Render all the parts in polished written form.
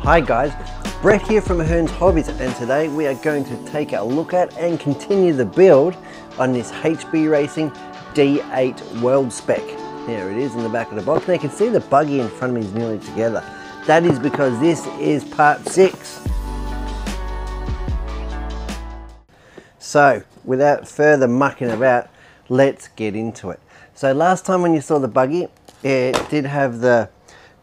Hi guys, Brett here from Hearns Hobbies, and today we are going to take a look at and continue the build on this HB Racing D8 World Spec. There it is in the back of the box. Now you can see the buggy in front of me is nearly together. That is because this is part 6. So without further mucking about, let's get into it. So last time when you saw the buggy, it did have the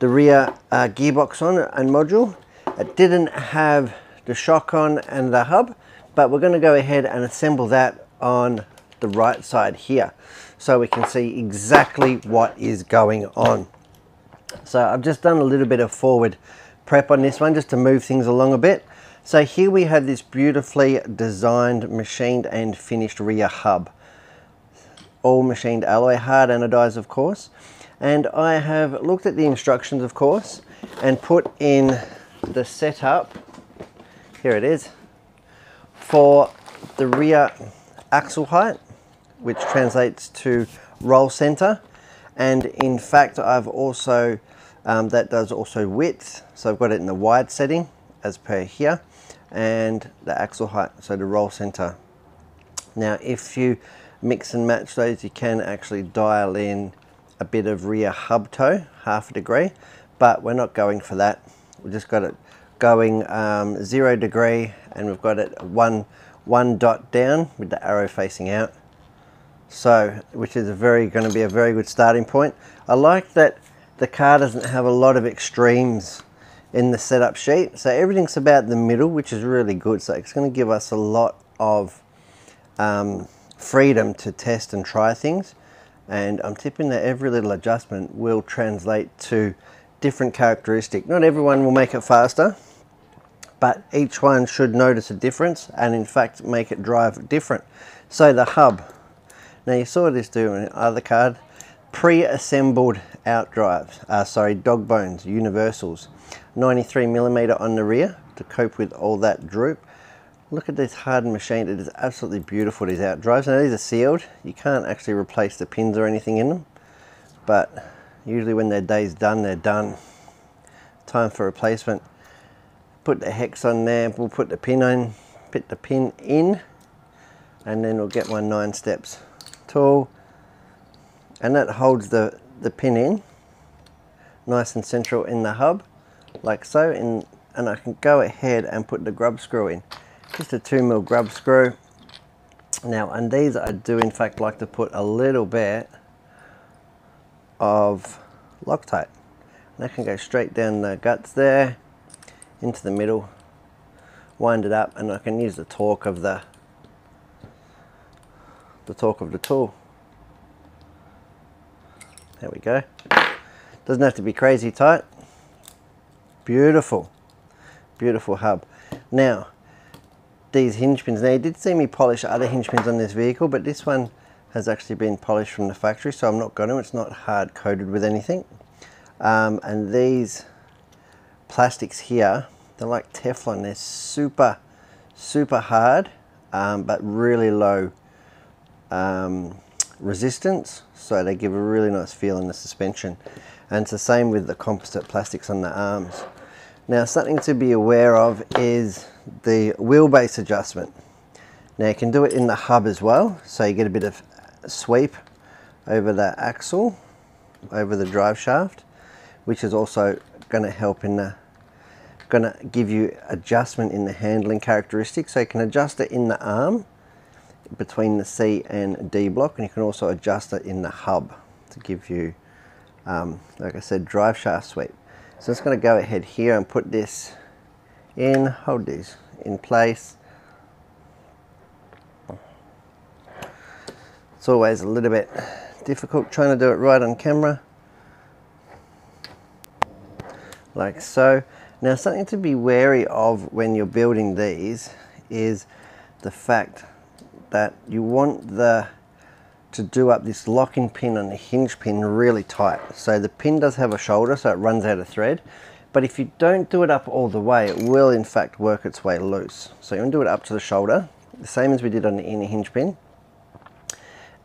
rear gearbox on and module. It didn't have the shock on and the hub, but we're going to go ahead and assemble that on the right side here so we can see exactly what is going on. So I've just done a little bit of forward prep on this one just to move things along a bit. So here we have this beautifully designed, machined and finished rear hub. All machined alloy, hard anodized of course. And I have looked at the instructions of course and put in the setup, here it is, for the rear axle height, which translates to roll center. And in fact I've also, that does also width, so I've got it in the wide setting as per here, and the axle height, so the roll center. Now if you mix and match those, you can actually dial in a bit of rear hub toe, half a degree, but we're not going for that. We've just got it going 0 degree, and we've got it one dot down with the arrow facing out. So, which is going to be a very good starting point. I like that the car doesn't have a lot of extremes in the setup sheet, so everything's about the middle, which is really good. So it's going to give us a lot of freedom to test and try things. And I'm tipping that every little adjustment will translate to different characteristic. Not everyone will make it faster, but each one should notice a difference and in fact make it drive different. So the hub, now you saw this do in the other card, pre-assembled out drives, dog bones, universals, 93mm on the rear to cope with all that droop. Look at this hardened machine, it is absolutely beautiful, these out drives. Now these are sealed, you can't actually replace the pins or anything in them, but usually when their day's done, they're done. Time for replacement. Put the hex on there, we'll put the pin on, put the pin in, and then we'll get my 9 steps tool, and that holds the pin in, nice and central in the hub, like so, and I can go ahead and put the grub screw in. Just a 2mm grub screw. Now on these I do in fact like to put a little bit of Loctite. And that can go straight down the guts there, into the middle, wind it up, and I can use the torque of the tool. There we go. Doesn't have to be crazy tight. Beautiful, beautiful hub. Now these hinge pins, now you did see me polish other hinge pins on this vehicle, but this one has actually been polished from the factory, so I'm not going to, it's not hard coated with anything. And these plastics here, they're like Teflon, they're super hard, but really low resistance, so they give a really nice feel in the suspension. And it's the same with the composite plastics on the arms. Now something to be aware of is the wheelbase adjustment. Now you can do it in the hub as well, so you get a bit of sweep over the axle, over the drive shaft, which is also going to help in the, going to give you adjustment in the handling characteristics. So you can adjust it in the arm between the C and D block, and you can also adjust it in the hub to give you, like I said, drive shaft sweep. So I'm just going to go ahead here and put this in, hold these in place. It's always a little bit difficult trying to do it right on camera, like so. Now something to be wary of when you're building these is the fact that you want to do up this locking pin on the hinge pin really tight. So the pin does have a shoulder, so it runs out of thread, but if you don't do it up all the way, it will in fact work its way loose. So you want to do it up to the shoulder, the same as we did on the inner hinge pin.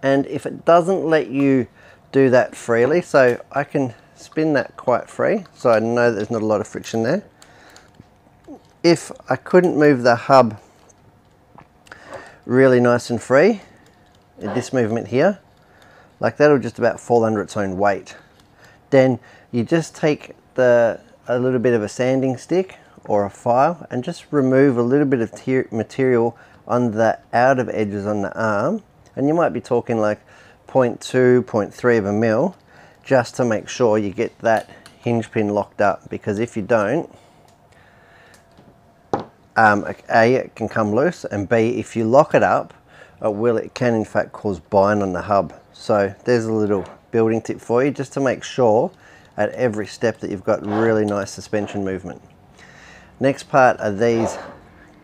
And if it doesn't let you do that freely, so I can spin that quite free, so I know there's not a lot of friction there. if I couldn't move the hub really nice and free, this movement here, like that'll just about fall under its own weight. Then you just take a little bit of a sanding stick or a file and just remove a little bit of material on the outer edges on the arm, and you might be talking like 0.2, 0.3 of a mil, just to make sure you get that hinge pin locked up, because if you don't, A, it can come loose, and B, if you lock it up, it can in fact cause bind on the hub. So there's a little building tip for you, just to make sure at every step that you've got really nice suspension movement. Next part are these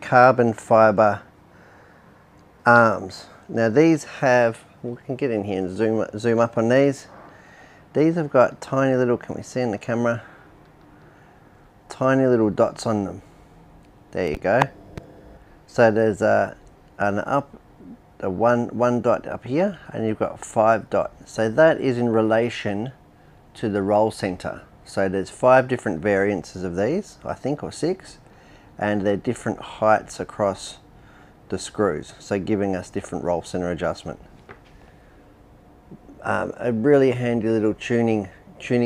carbon fiber arms. Now these have, we can get in here and zoom up on these. These have got tiny little, can we see in the camera? Tiny little dots on them. There you go. So there's one dot up here, and you've got 5 dots. So that is in relation to the roll center. So there's 5 different variances of these, I think, or 6, and they're different heights across the screws, so giving us different roll center adjustment. A really handy little tuning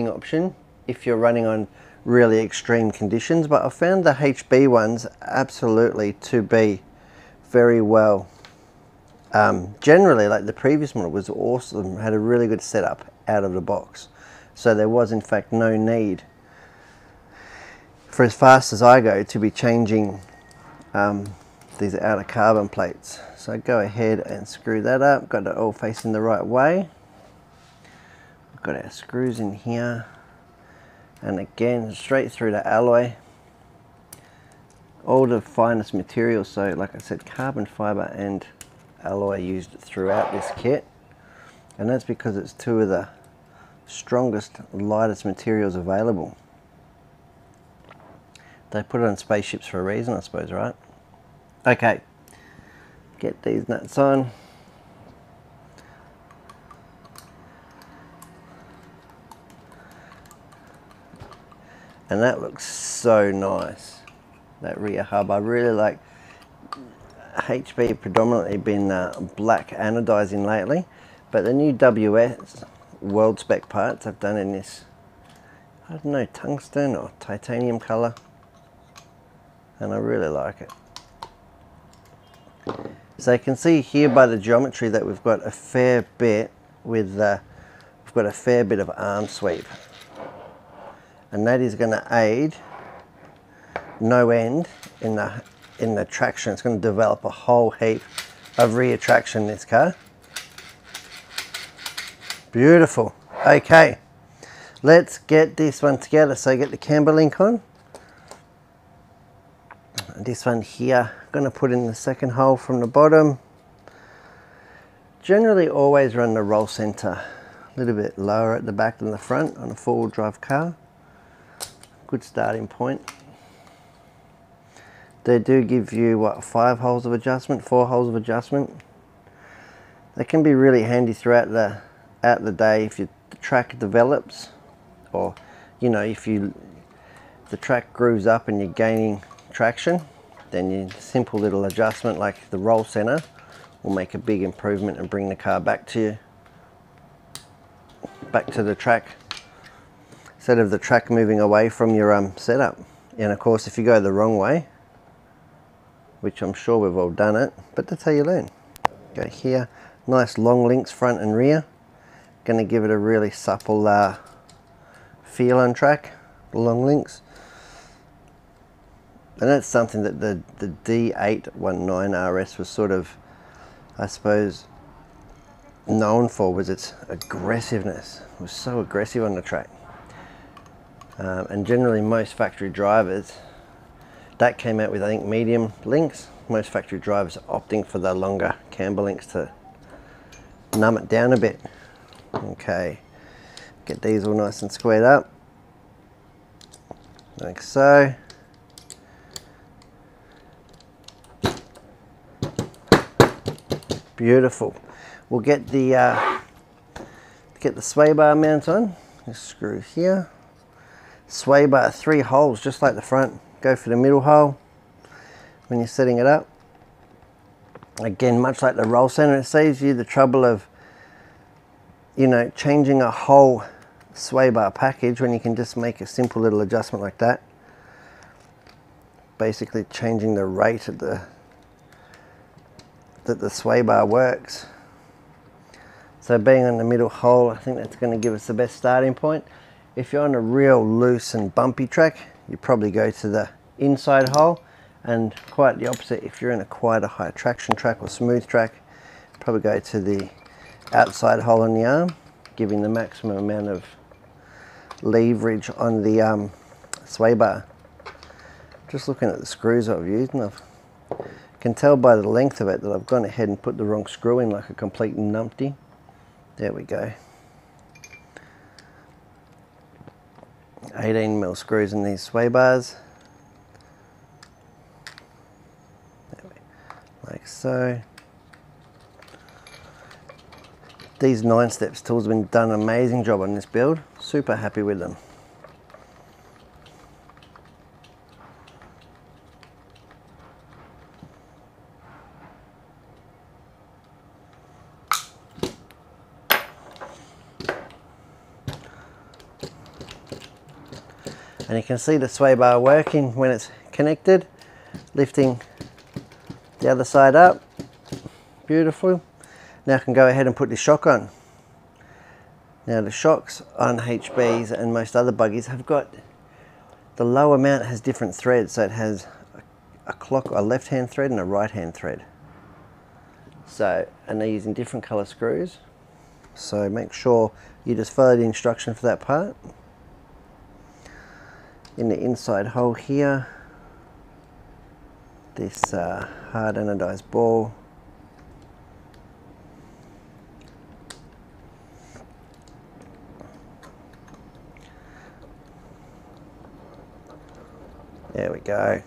option if you're running on really extreme conditions, but I found the HB ones absolutely to be very well. Generally, like the previous model was awesome, had a really good setup out of the box, so there was in fact no need for, as fast as I go, to be changing these outer carbon plates. So go ahead and screw that up, got it all facing the right way. Got our screws in here, and again straight through the alloy, all the finest materials. So like I said, carbon fiber and alloy used throughout this kit, and that's because it's 2 of the strongest, lightest materials available. They put it on spaceships for a reason, I suppose, right? Okay, get these nuts on. And that looks so nice, that rear hub. I really like HB predominantly been black anodizing lately, but the new WS World Spec parts I've done in this, I don't know, tungsten or titanium color, and I really like it. So you can see here by the geometry that we've got a fair bit with we've got a fair bit of arm sweep. And that is going to aid no end in the traction. It's going to develop a whole heap of rear traction in this car. Beautiful. Okay, let's get this one together. So get the camber link on. This one here, I'm going to put in the second hole from the bottom. Generally always run the roll center a little bit lower at the back than the front on a four-wheel drive car. Good starting point. They do give you, what, 5 holes of adjustment, 4 holes of adjustment. They can be really handy throughout the day if the track develops, or you know, if the track grooves up and you're gaining traction, then your simple little adjustment like the roll center will make a big improvement and bring the car back to the track, instead of the track moving away from your setup. And of course, if you go the wrong way, which I'm sure we've all done it, but that's how you learn. Go here, nice long links front and rear. Going to give it a really supple feel on track, long links. And that's something that the D8 RS was sort of, I suppose, known for, was its aggressiveness. It was so aggressive on the track. And generally most factory drivers, that came out with, I think, medium links. Most factory drivers are opting for the longer camber links to numb it down a bit. Okay, get these all nice and squared up, like so. Beautiful. We'll get the sway bar mount on. Just screw here. Sway bar 3 holes, just like the front. Go for the middle hole. when you're setting it up. Again, much like the roll center, it saves you the trouble of, you know, changing a whole sway bar package when you can just make a simple little adjustment like that. Basically changing the rate of that the sway bar works. So being on the middle hole, I think that's going to give us the best starting point. If you're on a real loose and bumpy track, you probably go to the inside hole, and quite the opposite if you're in quite a high traction track or smooth track, probably go to the outside hole on the arm, giving the maximum amount of leverage on the sway bar. Just looking at the screws I've used, and I can tell by the length of it that I've gone ahead and put the wrong screw in like a complete numpty. There we go. 18mm screws in these sway bars. Like so. These 9 steps tools have been done an amazing job on this build. Super happy with them. And you can see the sway bar working when it's connected, lifting the other side up. Beautiful. Now I can go ahead and put the shock on. Now the shocks on HBs and most other buggies have got, the lower mount has different threads, so it has a left hand thread and a right hand thread. So, and they're using different color screws. So make sure you just follow the instruction for that part. In the inside hole here, this hard anodized ball. There we go.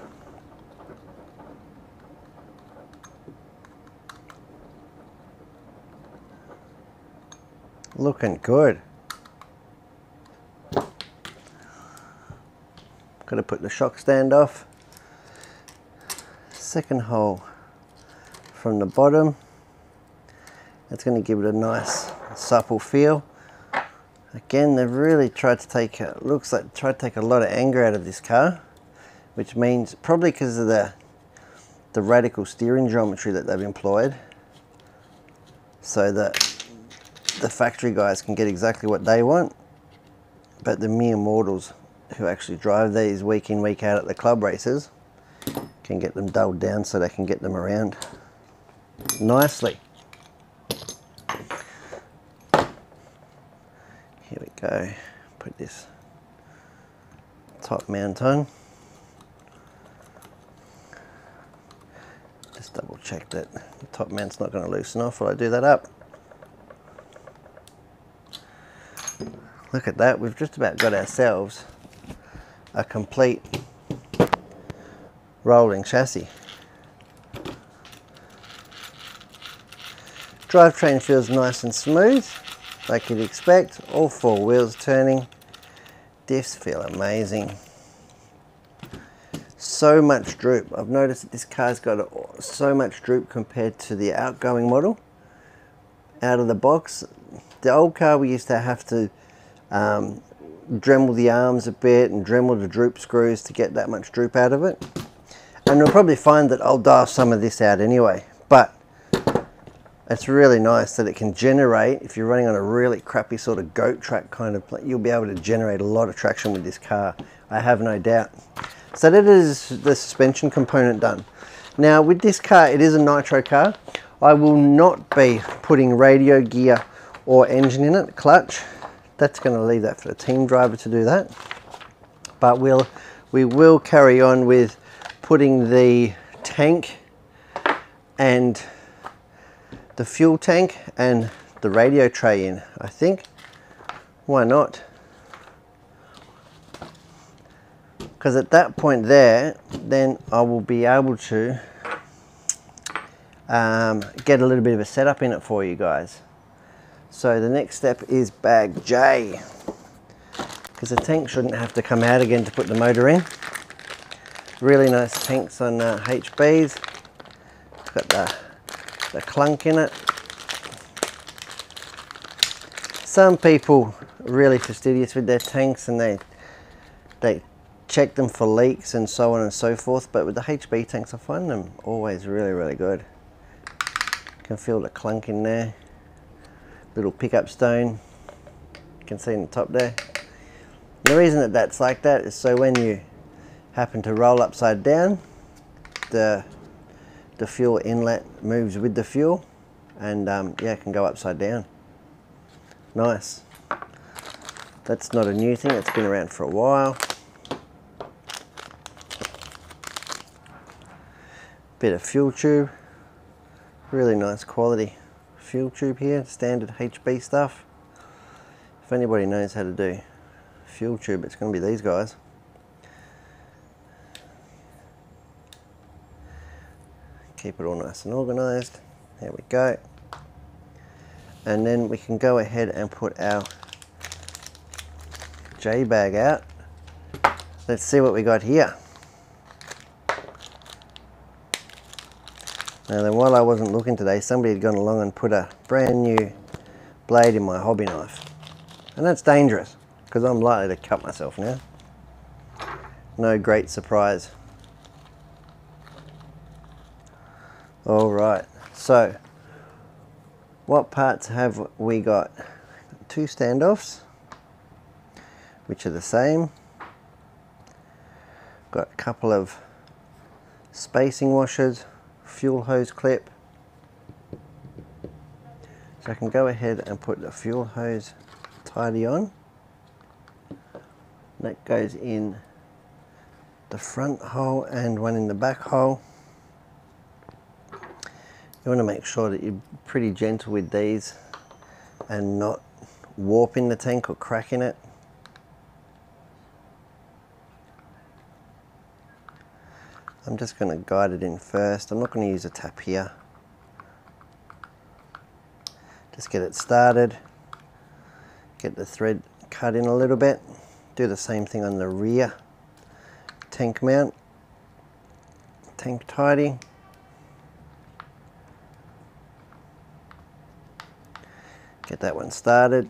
Looking good. Got to put the shock stand off. Second hole from the bottom. That's going to give it a nice supple feel. Again, they've really tried to take, looks like tried to take a lot of anger out of this car, which means probably because of the radical steering geometry that they've employed, so that the factory guys can get exactly what they want, but the mere mortals who actually drive these week in, week out at the club races can get them dulled down so they can get them around nicely. Here we go. Put this top mount on. Just double check that the top mount's not going to loosen off while I do that up. Look at that, we've just about got ourselves a complete rolling chassis. Drivetrain feels nice and smooth, like you'd expect. All 4 wheels turning. Diffs feel amazing. So much droop. I've noticed that this car's got so much droop compared to the outgoing model. Out of the box, the old car we used to have to Dremel the arms a bit and Dremel the droop screws to get that much droop out of it. And you'll probably find that I'll dial some of this out anyway, but it's really nice that it can generate, if you're running on a really crappy sort of goat track kind of place, you'll be able to generate a lot of traction with this car, I have no doubt. So that is the suspension component done. Now with this car, it is a nitro car. I will not be putting radio gear or engine in it, clutch. That's going to leave that for the team driver to do that. But we will carry on with putting the tank and the fuel tank and the radio tray in, I think. Why not? Because at that point there, then I will be able to get a little bit of a setup in it for you guys. So the next step is bag J, because the tank shouldn't have to come out again to put the motor in. Really nice tanks on HBs. It's got the clunk in it. Some people are really fastidious with their tanks and they check them for leaks and so on and so forth, but with the HB tanks I find them always really good. You can feel the clunk in there. Little pickup stone, you can see in the top there. The reason that that's like that is so when you happen to roll upside down, the fuel inlet moves with the fuel, and yeah, it can go upside down. Nice. That's not a new thing, it's been around for a while. Bit of fuel tube, really nice quality fuel tube here, standard HB stuff. If anybody knows how to do fuel tube, it's going to be these guys. Keep it all nice and organized. There we go. And then we can go ahead and put our J bag out. Let's see what we got here. Now then, while I wasn't looking today, somebody had gone along and put a brand new blade in my hobby knife. And that's dangerous, because I'm likely to cut myself now. No great surprise. Alright, so what parts have we got? 2 standoffs, which are the same. Got a couple of spacing washers, fuel hose clip. So I can go ahead and put the fuel hose tidy on. That goes in the front hole and one in the back hole. You want to make sure that you're pretty gentle with these and not warping the tank or cracking it. I'm just going to guide it in first. I'm not going to use a tap here. Just get it started. Get the thread cut in a little bit. Do the same thing on the rear tank mount. Tank tidy. Get that one started.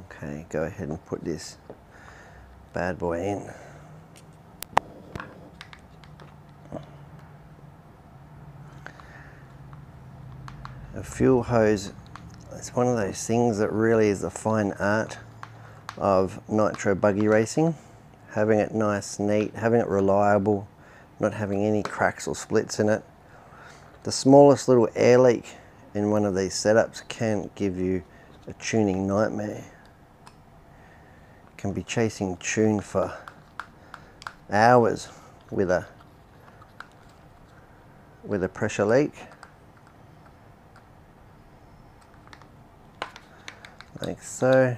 Okay, go ahead and put this bad boy in. A fuel hose, it's one of those things that really is the fine art of nitro buggy racing. Having it nice, neat, having it reliable, not having any cracks or splits in it. The smallest little air leak in one of these setups can give you a tuning nightmare. You can be chasing tune for hours with a pressure leak. Like so.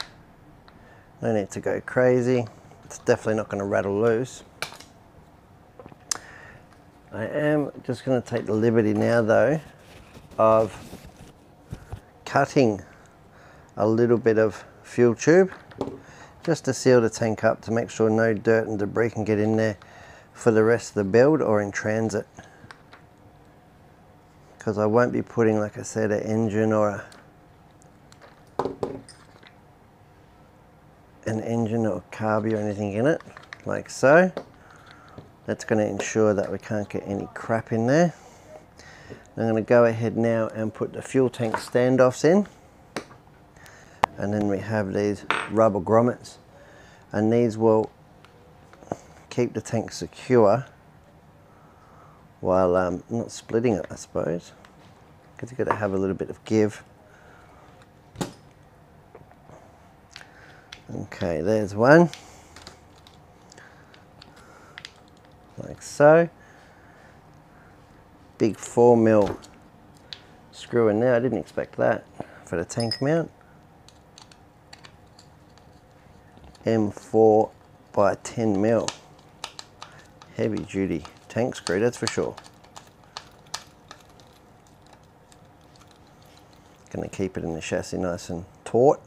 No need to go crazy. It's definitely not going to rattle loose. I am just going to take the liberty now though of cutting a little bit of fuel tube just to seal the tank up to make sure no dirt and debris can get in there for the rest of the build or in transit. Because I won't be putting, like I said, an engine or carby or anything in it, like so. That's going to ensure that we can't get any crap in there. I'm going to go ahead now and put the fuel tank standoffs in. And then we have these rubber grommets. And these will keep the tank secure while not splitting it, I suppose. Because you've got to have a little bit of give. Okay, there's one. Like so. Big 4mm screw in there. I didn't expect that for the tank mount. M4 by 10mm. Heavy duty tank screw, that's for sure. Gonna keep it in the chassis nice and taut.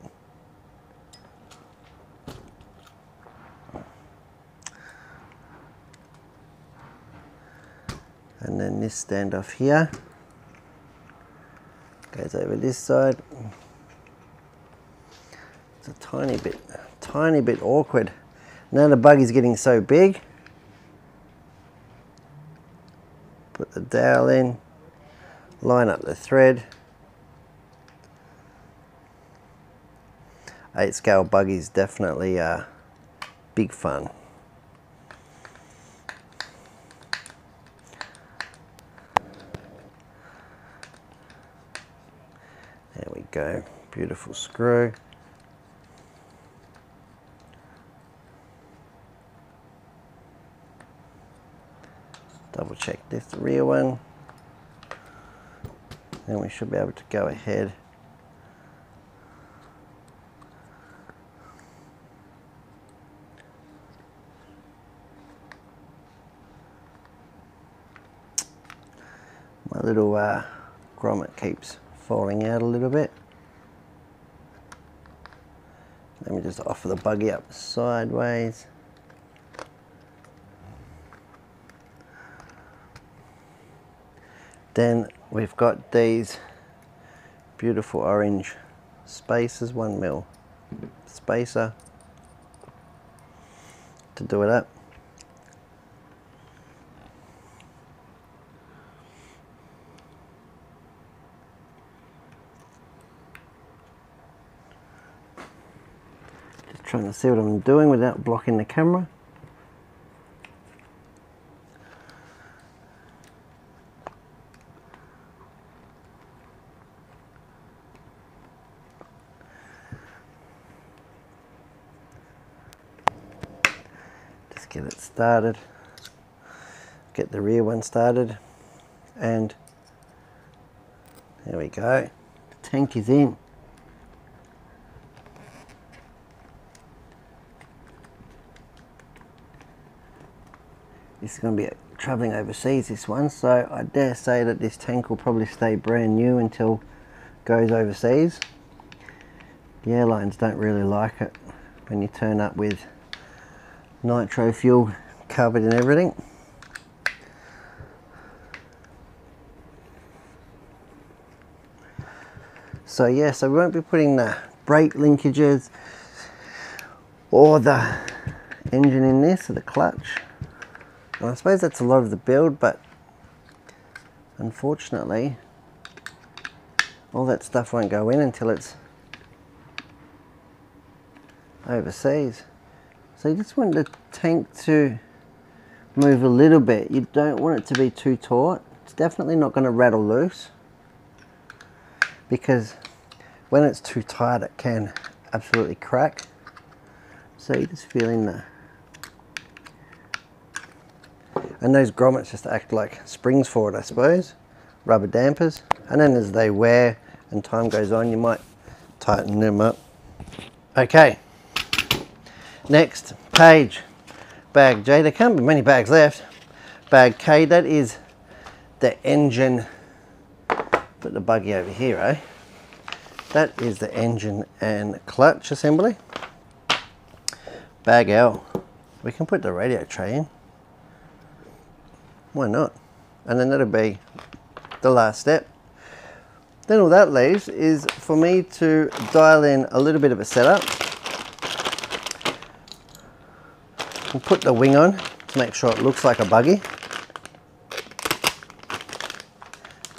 And then this standoff here goes over this side. It's a tiny bit awkward. Now the buggy's getting so big. Put the dowel in, line up the thread. 8 scale buggy's definitely big fun. There we go, beautiful screw. Double check this, the rear one. Then we should be able to go ahead. My little grommet keeps falling out a little bit. Let me just offer the buggy up sideways. Then we've got these beautiful orange spacers, 1mm spacer to do it up. Just trying to see what I'm doing without blocking the camera. Get it started, get the rear one started, and there we go, the tank is in. This is going to be travelling overseas, this one, so I dare say that this tank will probably stay brand new until it goes overseas. The airlines don't really like it when you turn up with nitro fuel covered in everything. So yeah, so we won't be putting the brake linkages or the engine in this, or the clutch. And I suppose that's a lot of the build, but unfortunately all that stuff won't go in until it's overseas. So you just want the tank to move a little bit. You don't want it to be too taut. It's definitely not going to rattle loose, because when it's too tight it can absolutely crack. So you're just feeling the... And those grommets just act like springs for it, I suppose. Rubber dampers. And then as they wear and time goes on, you might tighten them up. Okay. Next page, bag J. There can't be many bags left. Bag K, that is the engine. Put the buggy over here, eh? That is the engine and clutch assembly. Bag L, we can put the radio tray in. Why not? And then that'll be the last step. Then all that leaves is for me to dial in a little bit of a setup. We'll put the wing on to make sure it looks like a buggy.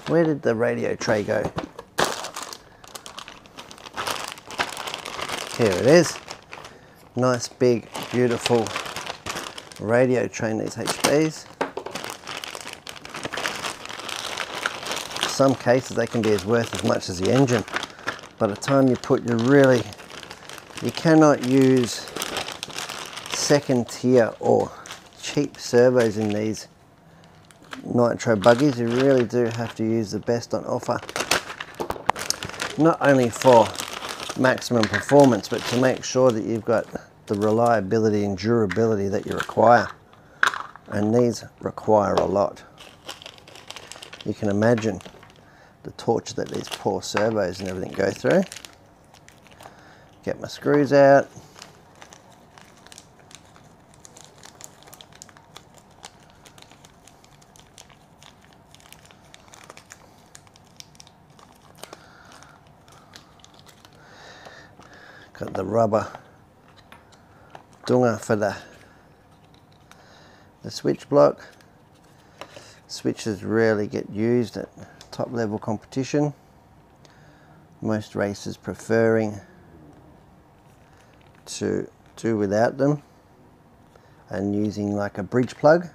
Where did the radio tray go? Here it is. Nice big beautiful radio tray in these HBs. In some cases they can be worth as much as the engine. By the time you put you cannot use second tier or cheap servos in these nitro buggies. You really do have to use the best on offer, not only for maximum performance, but to make sure that you've got the reliability and durability that you require. And these require a lot. You can imagine the torture that these poor servos and everything go through. Get my screws out. Got the rubber dunga for the switch block. Switches rarely get used at top level competition. Most racers preferring to do without them and using like a bridge plug,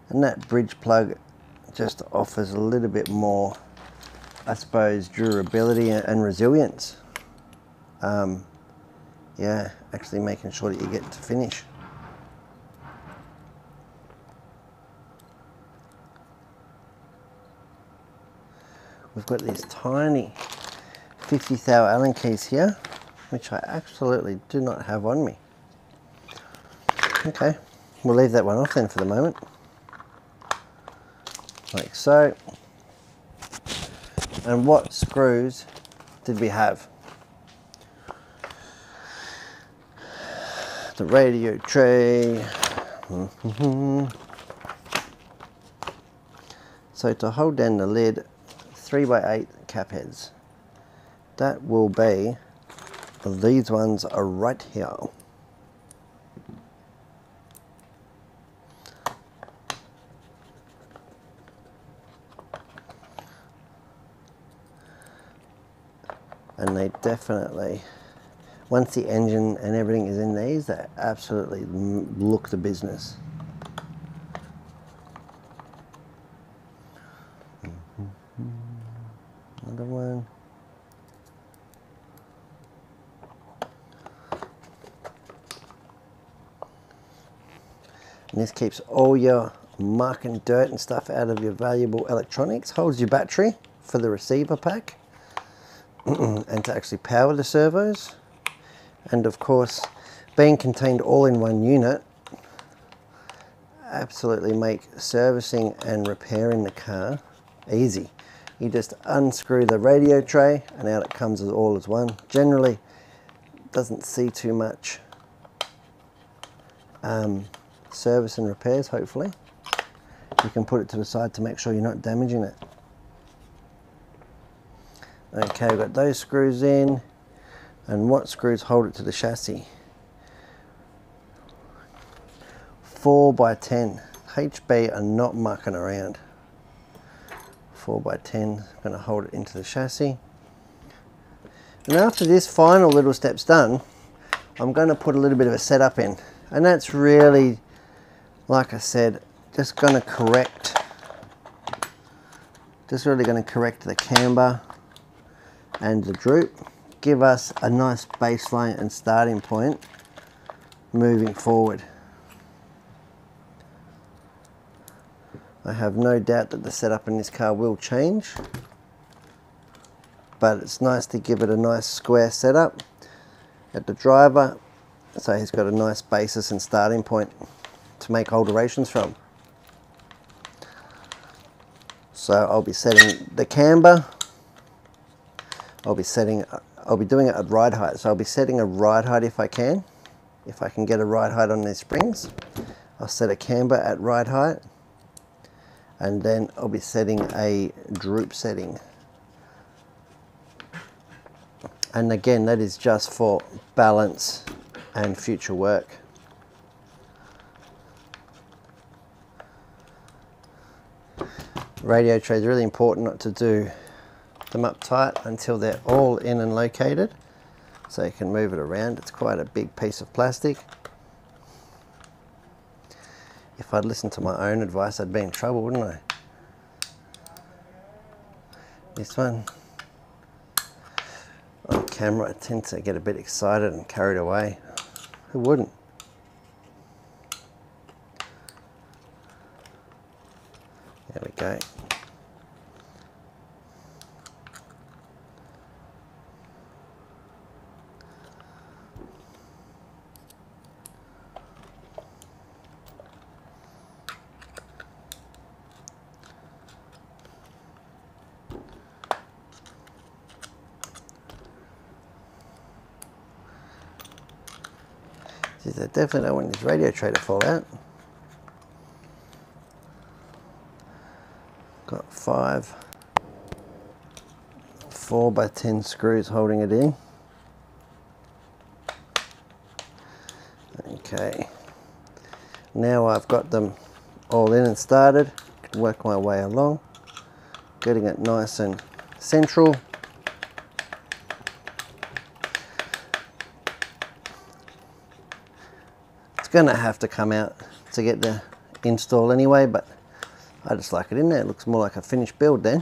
and that bridge plug just offers a little bit more, I suppose, durability and resilience. Yeah, actually making sure that you get to finish. We've got these tiny 50 thou Allen keys here, which I absolutely do not have on me. Okay, we'll leave that one off then for the moment. Like so. And what screws did we have? The radio tray. So to hold down the lid, 3x8 cap heads. That will be, these ones are right here. And they definitely, once the engine and everything is in these, they absolutely look the business. Another one. And this keeps all your muck and dirt and stuff out of your valuable electronics. Holds your battery for the receiver pack and to actually power the servos. And of course, being contained all in one unit, absolutely make servicing and repairing the car easy. You just unscrew the radio tray and out it comes all as one. Generally doesn't see too much service and repairs, hopefully. You can put it to the side to make sure you're not damaging it. Okay, we've got those screws in. And what screws hold it to the chassis? 4x10. HB are not mucking around. 4x10, going to hold it into the chassis. And after this final little step's done, I'm going to put a little bit of a setup in. And that's really, like I said, just going to correct, just really going to correct the camber and the droop. Give us a nice baseline and starting point moving forward. I have no doubt that the setup in this car will change, but it's nice to give it a nice square setup at the driver, so he's got a nice basis and starting point to make alterations from. So I'll be setting the camber, I'll be doing it at ride height, so I'll be setting a ride height if I can get a ride height on these springs. I'll set a camber at ride height, and then I'll be setting a droop setting. And again, that is just for balance and future work. Radio tray is really important not to do them up tight until they're all in and located, so you can move it around. It's quite a big piece of plastic. If I'd listened to my own advice, I'd be in trouble, wouldn't I? This one, on camera I tend to get a bit excited and carried away. Who wouldn't? There we go. I definitely don't want this radio tray to fall out. Got 5 4x10 screws holding it in. Okay, now I've got them all in and started. I can work my way along, getting it nice and central. It's going to have to come out to get the install anyway, but I just like it in there. It looks more like a finished build then.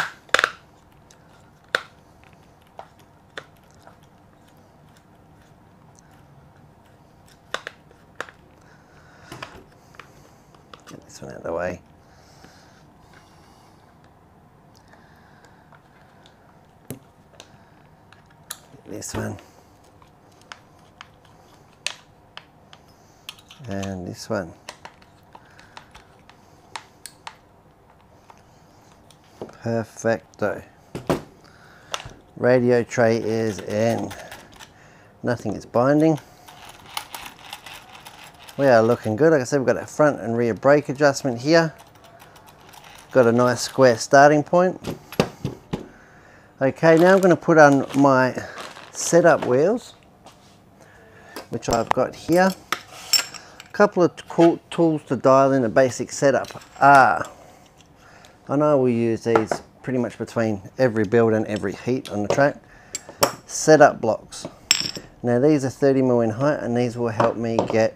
Get this one out of the way. Get this one. And this one. Perfecto. Radio tray is in. Nothing is binding. We are looking good. Like I said, we've got a front and rear brake adjustment here. Got a nice square starting point. Okay, now I'm going to put on my setup wheels, which I've got here. A couple of cool tools to dial in a basic setup are, and I will use these pretty much between every build and every heat on the track, setup blocks. Now these are 30mm in height, and these will help me get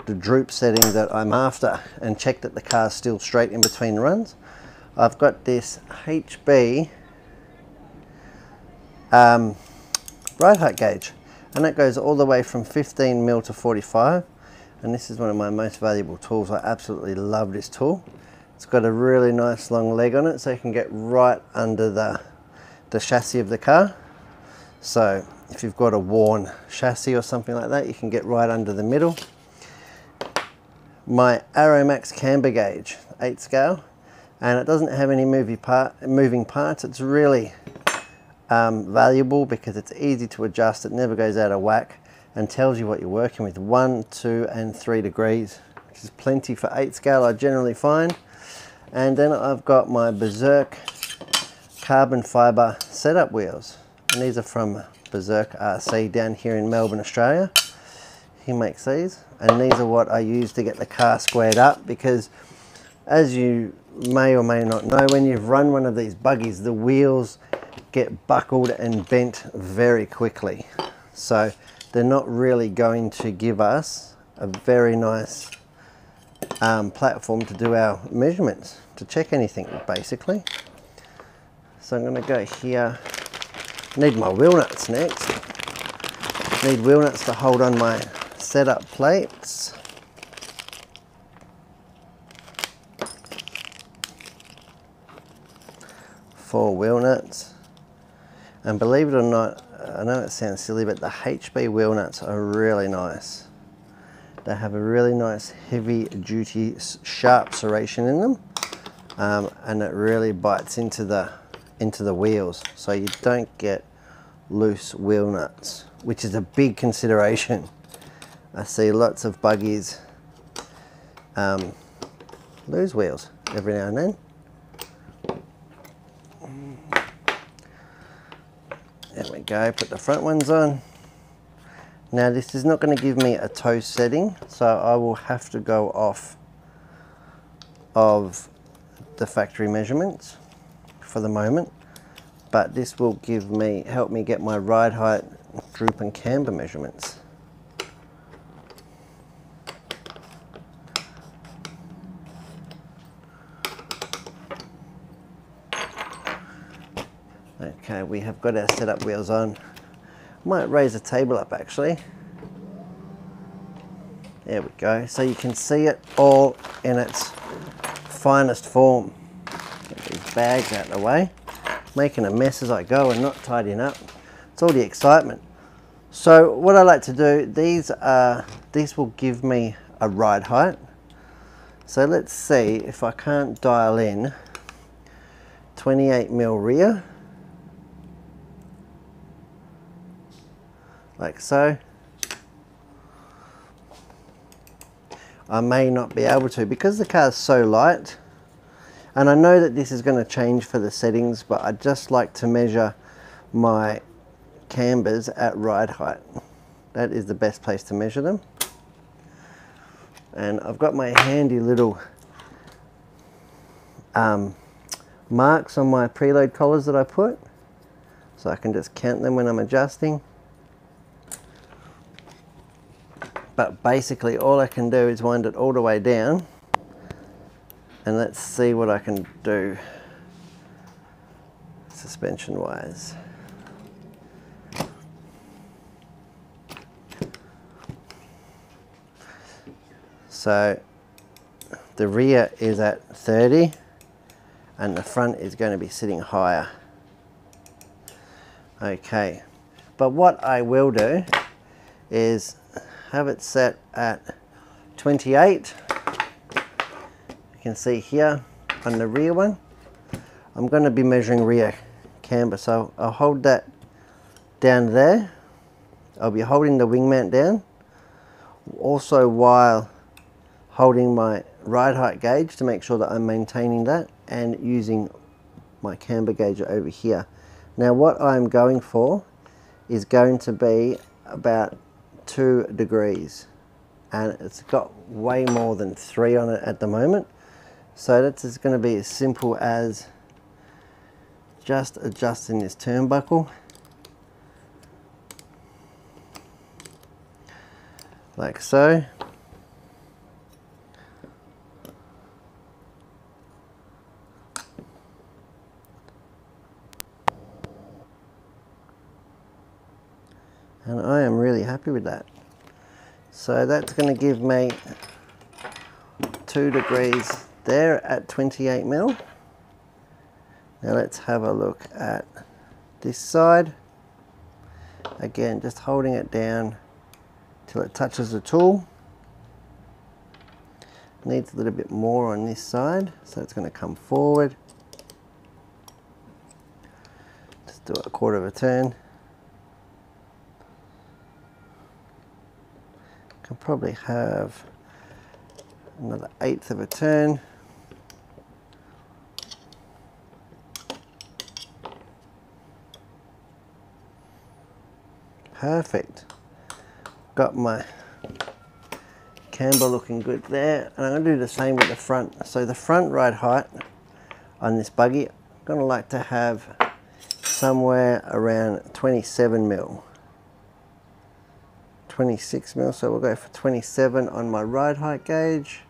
the droop setting that I'm after and check that the car's still straight in between runs. I've got this HB ride height gauge, and that goes all the way from 15mm to 45, and this is one of my most valuable tools. I absolutely love this tool. It's got a really nice long leg on it, so you can get right under the chassis of the car. So if you've got a worn chassis or something like that, you can get right under the middle. My Aeromax camber gauge, 8 scale, and it doesn't have any moving parts. It's really valuable because it's easy to adjust. It never goes out of whack and tells you what you're working with. 1, 2 and 3 degrees, which is plenty for 8 scale, I generally find. And then I've got my Berserk carbon fiber setup wheels, and these are from Berserk RC down here in Melbourne, Australia. He makes these, and these are what I use to get the car squared up, because as you may or may not know, when you've run one of these buggies, the wheels get buckled and bent very quickly. So they're not really going to give us a very nice platform to do our measurements, to check anything basically. So I'm going to go here. Need my wheel nuts next. Need wheel nuts to hold on my setup plates. Four wheel nuts. And believe it or not, I know it sounds silly, but the HB wheel nuts are really nice. They have a really nice heavy duty sharp serration in them, and it really bites into the wheels, so you don't get loose wheel nuts, which is a big consideration. I see lots of buggies lose wheels every now and then. There we go, put the front ones on. Now this is not going to give me a toe setting, so I will have to go off of the factory measurements for the moment, but this will help me get my ride height, droop and camber measurements. Okay, we have got our setup wheels on. Might raise the table up actually. There we go. So you can see it all in its finest form. Get these bags out of the way. Making a mess as I go and not tidying up. It's all the excitement. So what I like to do, these will give me a ride height. So let's see if I can't dial in 28mm rear. Like so. I may not be able to because the car is so light, and I know that this is going to change for the settings, but I just like to measure my cambers at ride height. That is the best place to measure them. And I've got my handy little marks on my preload collars that I put, so I can just count them when I'm adjusting. But basically all I can do is wind it all the way down, and let's see what I can do suspension wise. So the rear is at 30 and the front is going to be sitting higher. Okay, but what I will do is have it set at 28. You can see here on the rear one, I'm going to be measuring rear camber, so I'll hold that down there. I'll be holding the wing mount down, also while holding my ride height gauge to make sure that I'm maintaining that, and using my camber gauge over here. Now what I'm going for is going to be about 2 degrees, and it's got way more than 3 on it at the moment, so that's just going to be as simple as just adjusting this turnbuckle like so. And I am really happy with that. So that's going to give me 2 degrees there at 28 mil. Now let's have a look at this side. Again, just holding it down till it touches the tool. Needs a little bit more on this side, so it's going to come forward. Just do a 1/4 of a turn. Can probably have another 1/8 of a turn. Perfect. Got my camber looking good there, and I'm going to do the same with the front. So the front ride height on this buggy, I'm going to like to have somewhere around 27 mil. 26 mil, so we'll go for 27 on my ride height gauge,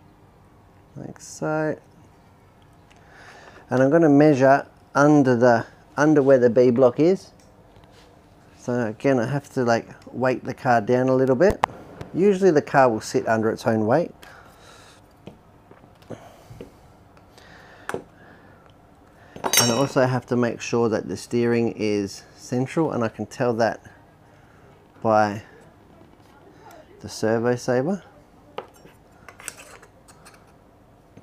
like so. And I'm going to measure under where the B block is. So again, I have to like weight the car down a little bit. Usually the car will sit under its own weight. And I also have to make sure that the steering is central, and I can tell that by the servo saver.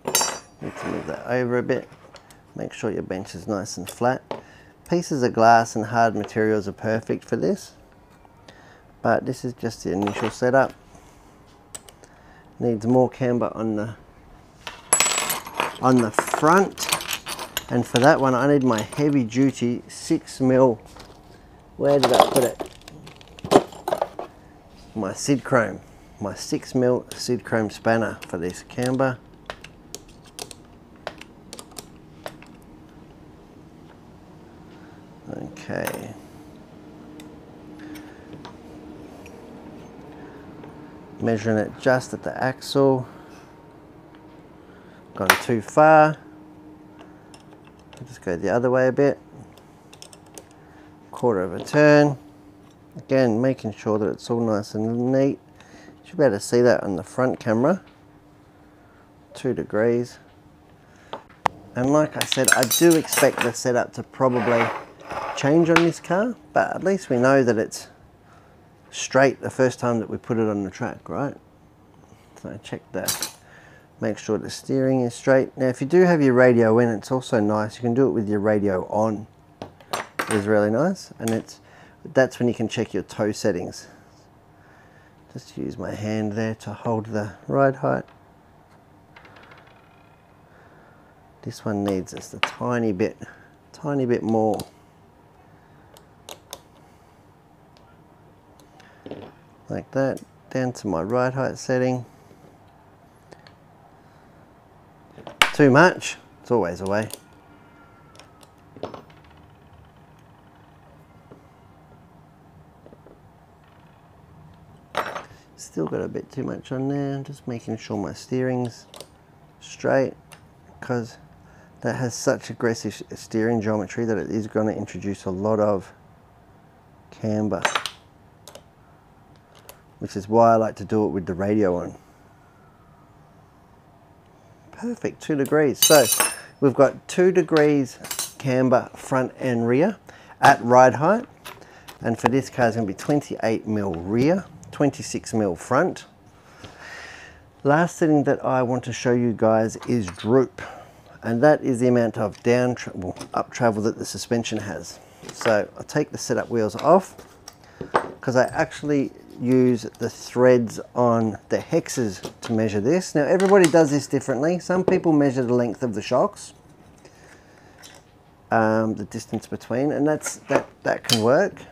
Need to move that over a bit. Make sure your bench is nice and flat. Pieces of glass and hard materials are perfect for this, but this is just the initial setup. Needs more camber on the front, and for that one I need my heavy duty 6 mil. Where did I put it? My Sid Chrome, my 6 mil Sid Chrome spanner for this camber. Okay. Measuring it just at the axle. Gone too far. I'll just go the other way a bit. 1/4 of a turn. Again, making sure that it's all nice and neat. You should be able to see that on the front camera. 2 degrees. And like I said, I do expect the setup to probably change on this car, but at least we know that it's straight the first time that we put it on the track, right? So check that. Make sure the steering is straight. Now if you do have your radio in, it's also nice. You can do it with your radio on. It's really nice, and that's when you can check your toe settings. Just use my hand there to hold the ride height. This one needs just a tiny bit more. Like that, down to my ride height setting. too much, it's always a way. Still got a bit too much on there, just making sure my steering's straight, because that has such aggressive steering geometry that it is going to introduce a lot of camber, which is why I like to do it with the radio on. Perfect, 2 degrees. So we've got 2 degrees camber front and rear at ride height, and for this car it's going to be 28mm rear, 26mm front. Last setting that I want to show you guys is droop, and that is the amount of up travel that the suspension has. So I'll take the setup wheels off, because I actually use the threads on the hexes to measure this. Now everybody does this differently. Some people measure the length of the shocks, the distance between, and that can work.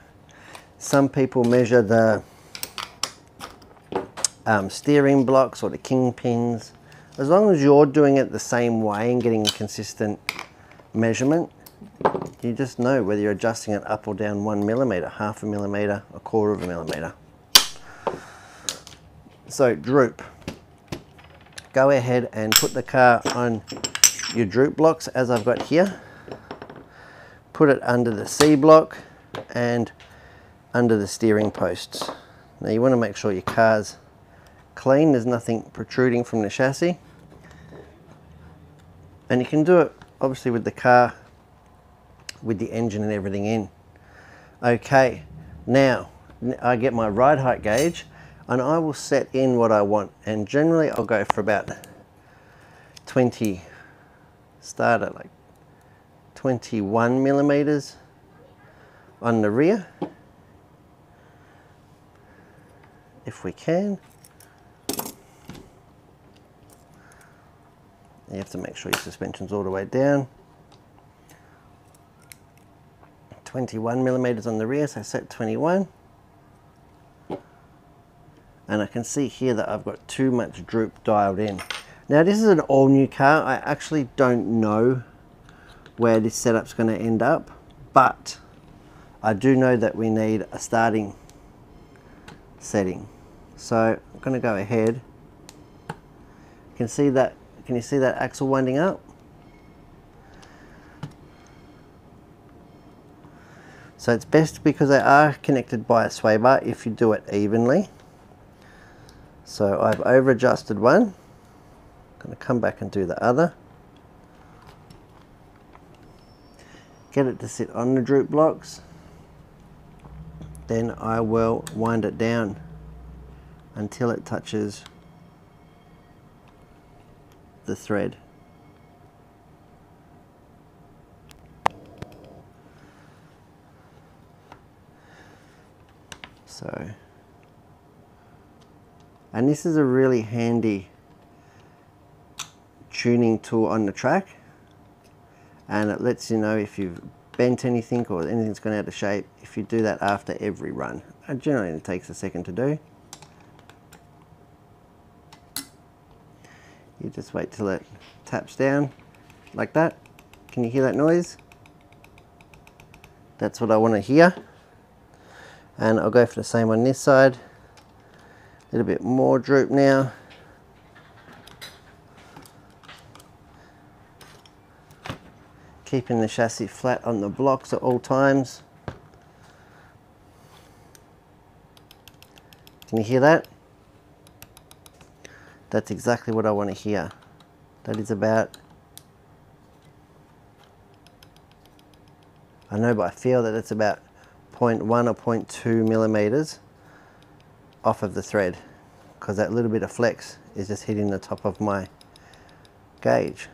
Some people measure the steering blocks or the kingpins. As long as you're doing it the same way and getting a consistent measurement, you just know whether you're adjusting it up or down 1mm, 1/2 millimeter, 1/4 millimeter. So droop. Go ahead and put the car on your droop blocks as I've got here. Put it under the C block and under the steering posts. Now you want to make sure your car's clean, there's nothing protruding from the chassis. And you can do it obviously with the car, with the engine and everything in. Okay, now I get my ride height gauge and I will set in what I want, and generally I'll go for about 20, start at like 21mm on the rear, if we can. You have to make sure your suspension's all the way down. 21mm on the rear, so I set 21. And I can see here that I've got too much droop dialed in. Now this is an all new car. I actually don't know where this setup's going to end up, but I do know that we need a starting setting. So I'm going to go ahead. You can see that. Can you see that axle winding up? So it's best, because they are connected by a sway bar, if you do it evenly. So I've over adjusted one. I'm going to come back and do the other. Get it to sit on the droop blocks. Then I will wind it down until it touches the thread. So, and this is a really handy tuning tool on the track, and it lets you know if you've bent anything or anything's gone out of shape if you do that after every run. It generally takes a second to do. You just wait till it taps down like that. Can you hear that noise? That's what I want to hear. And I'll go for the same on this side. A little bit more droop now. Keeping the chassis flat on the blocks at all times. Can you hear that? That's exactly what I want to hear. That is about, I know, but I feel that it's about 0.1 or 0.2 millimeters off of the thread, because that little bit of flex is just hitting the top of my gauge.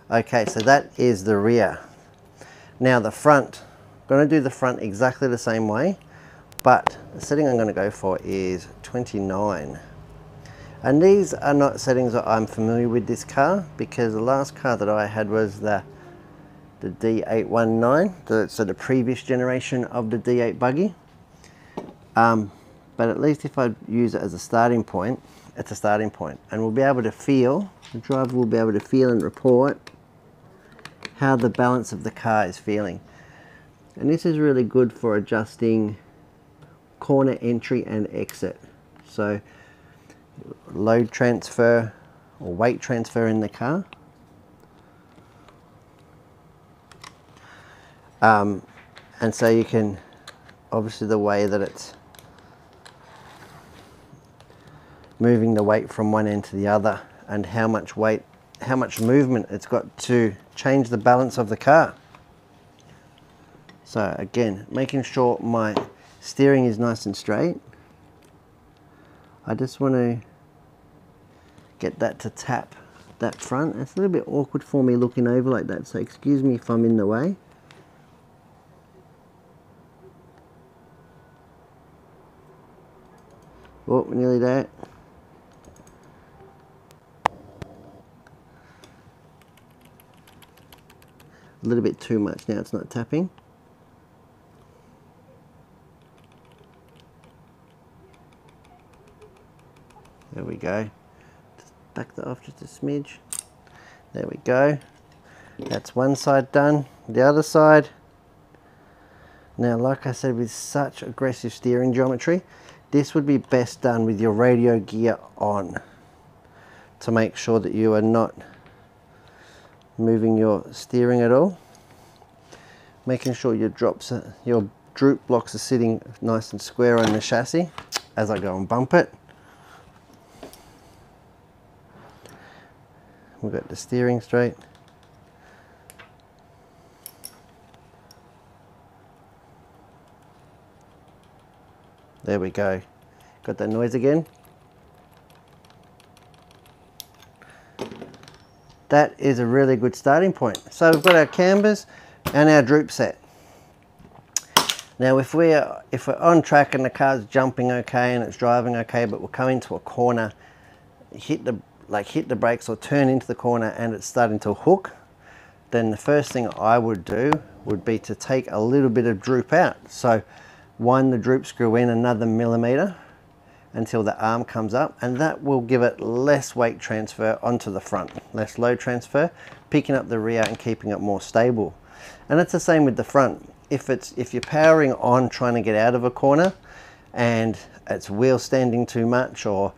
Okay, so that is the rear. Now the front, I'm going to do the front exactly the same way, but the setting I'm going to go for is 29. And these are not settings that I'm familiar with this car, because the last car that I had was the D8 so the previous generation of the D8 Buggy. But at least if I use it as a starting point, it's a starting point, and we'll be able to feel the driver will be able to feel and report how the balance of the car is feeling. And this is really good for adjusting corner entry and exit. So load transfer or weight transfer in the car. And so you can, obviously the way that it's moving the weight from one end to the other, and how much weight, how much movement it's got to change the balance of the car. So again, making sure my steering is nice and straight. I just want to get that to tap that front. It's a little bit awkward for me looking over like that, so excuse me if I'm in the way. Oh, nearly there. A little bit too much now, it's not tapping. There we go. Just back that off just a smidge. There we go. That's one side done. The other side. Now, like I said, with such aggressive steering geometry, this would be best done with your radio gear on, to make sure that you are not moving your steering at all. Making sure your droop blocks are sitting nice and square on the chassis as I go and bump it. We've got the steering straight. There we go. Got that noise again? That is a really good starting point. So we've got our cambers and our droop set. Now if we're on track and the car's jumping okay and it's driving okay, but we'll come into a corner, hit the brakes or turn into the corner and it's starting to hook, then the first thing I would do would be to take a little bit of droop out. So wind the droop screw in another millimeter until the arm comes up, and that will give it less weight transfer onto the front, less load transfer, picking up the rear and keeping it more stable. And it's the same with the front. If you're powering on trying to get out of a corner and it's wheel standing too much or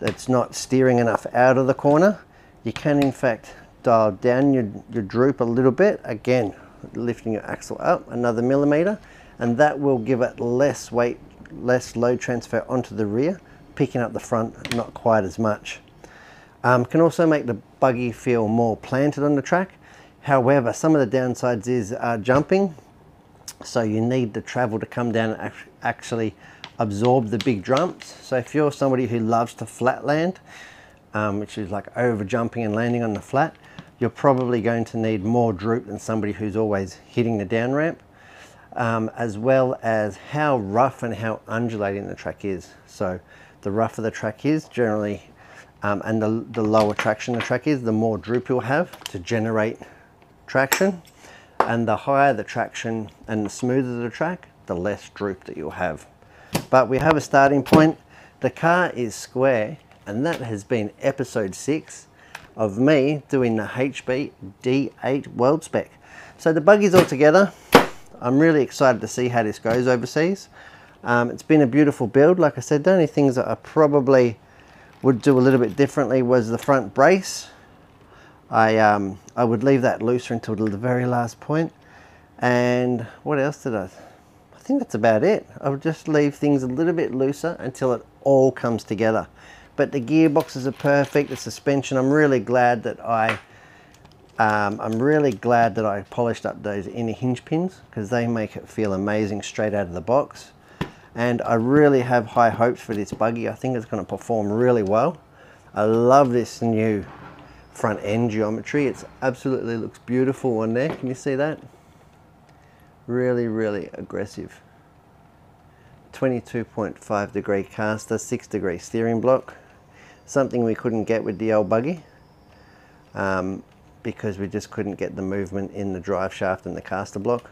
it's not steering enough out of the corner, you can in fact dial down your droop a little bit, again lifting your axle up another millimeter, and that will give it less weight, less load transfer onto the rear, picking up the front not quite as much. Can also make the buggy feel more planted on the track. However, some of the downsides is jumping, so you need the travel to come down and actually absorb the big jumps. So if you're somebody who loves to flat land, which is like over jumping and landing on the flat, you're probably going to need more droop than somebody who's always hitting the down ramp. As well as how rough and how undulating the track is. So the rougher the track is generally, and the lower traction the track is, the more droop you'll have to generate traction, and the higher the traction and the smoother the track, the less droop that you'll have. But we have a starting point. The car is square, and that has been episode 6 of me doing the HB D8 World Spec. So the buggy's all together. I'm really excited to see how this goes overseas. It's been a beautiful build. Like I said, the only things that I probably would do a little bit differently was the front brace. I would leave that looser until the very last point. And what else did I think that's about it. I would just leave things a little bit looser until it all comes together. But the gearboxes are perfect, the suspension, I'm really glad that I polished up those inner hinge pins, because they make it feel amazing straight out of the box. And I really have high hopes for this buggy. I think it's going to perform really well. I love this new front end geometry. It's absolutely looks beautiful on there. Can you see that? Really, really aggressive. 22.5 degree caster, 6 degree steering block. Something we couldn't get with the old buggy. Because we just couldn't get the movement in the drive shaft and the caster block.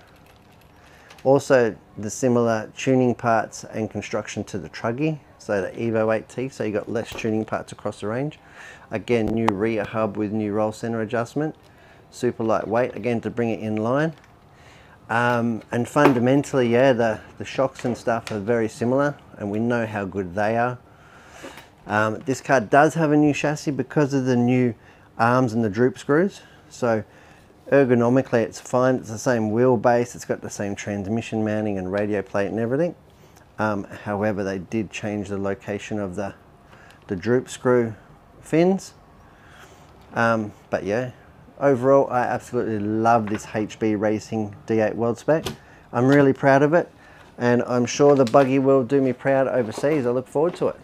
Also, the similar tuning parts and construction to the truggy. so the Evo 8T, so you got less tuning parts across the range. Again, new rear hub with new roll center adjustment, super lightweight, again to bring it in line. And fundamentally, yeah, the shocks and stuff are very similar, and we know how good they are. This car does have a new chassis because of the new arms and the droop screws, so ergonomically it's fine. It's the same wheelbase, it's got the same transmission mounting and radio plate and everything. However, they did change the location of the droop screw fins. But yeah, overall I absolutely love this HB Racing D8 World Spec. I'm really proud of it, and I'm sure the Buggy will do me proud overseas. I look forward to it.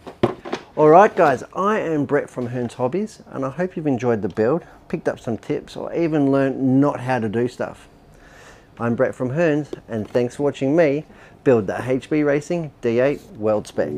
Alright guys, I am Brett from Hearns Hobbies, and I hope you've enjoyed the build, picked up some tips, or even learned not how to do stuff. I'm Brett from Hearns, and thanks for watching me build the HB Racing D8 World Spec.